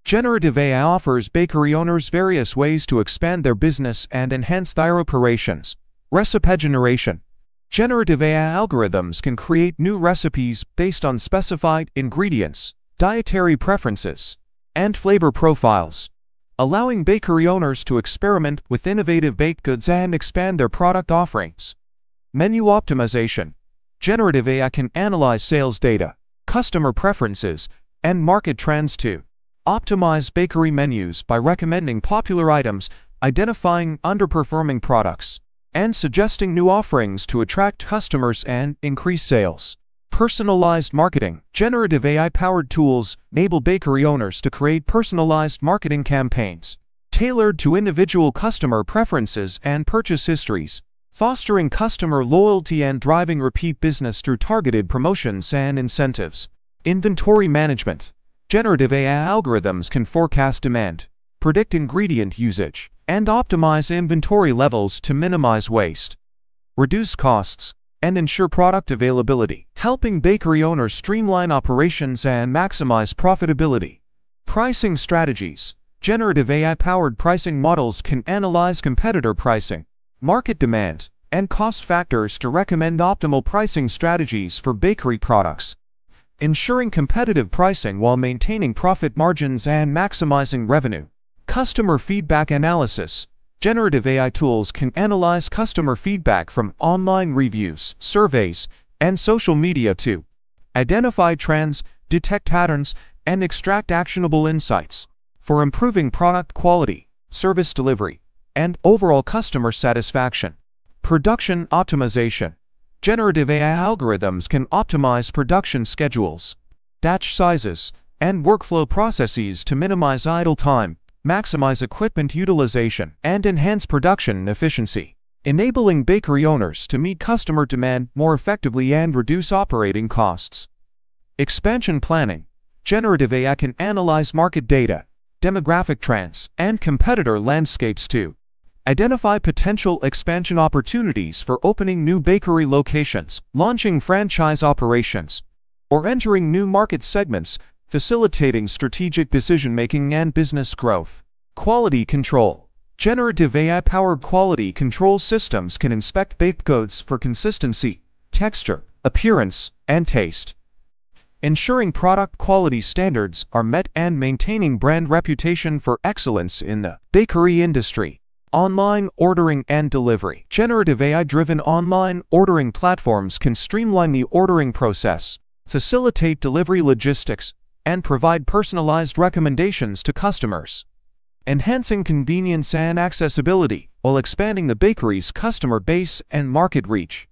Generative AI offers bakery owners various ways to expand their business and enhance their operations. Recipe generation. Generative AI algorithms can create new recipes based on specified ingredients, dietary preferences, and flavor profiles, allowing bakery owners to experiment with innovative baked goods and expand their product offerings. Menu optimization. Generative AI can analyze sales data, customer preferences, and market trends to optimize bakery menus by recommending popular items, identifying underperforming products, and suggesting new offerings to attract customers and increase sales. Personalized marketing. Generative AI-powered tools enable bakery owners to create personalized marketing campaigns tailored to individual customer preferences and purchase histories, fostering customer loyalty and driving repeat business through targeted promotions and incentives. Inventory management. Generative AI algorithms can forecast demand, predict ingredient usage, and optimize inventory levels to minimize waste, reduce costs, and ensure product availability, helping bakery owners streamline operations and maximize profitability. Pricing strategies. Generative AI-powered pricing models can analyze competitor pricing, market demand, and cost factors to recommend optimal pricing strategies for bakery products, ensuring competitive pricing while maintaining profit margins and maximizing revenue. Customer feedback analysis. Generative AI tools can analyze customer feedback from online reviews, surveys, and social media to identify trends, detect patterns, and extract actionable insights for improving product quality, service delivery, and overall customer satisfaction. Production optimization. Generative AI algorithms can optimize production schedules, batch sizes, and workflow processes to minimize idle time, maximize equipment utilization, and enhance production efficiency, enabling bakery owners to meet customer demand more effectively and reduce operating costs. Expansion planning. Generative AI can analyze market data, demographic trends, and competitor landscapes to identify potential expansion opportunities for opening new bakery locations, launching franchise operations, or entering new market segments, facilitating strategic decision-making and business growth. Quality control. Generative AI-powered quality control systems can inspect baked goods for consistency, texture, appearance, and taste, ensuring product quality standards are met and maintaining brand reputation for excellence in the bakery industry. Online ordering and delivery. Generative AI-driven online ordering platforms can streamline the ordering process, facilitate delivery logistics, and provide personalized recommendations to customers, enhancing convenience and accessibility while expanding the bakery's customer base and market reach.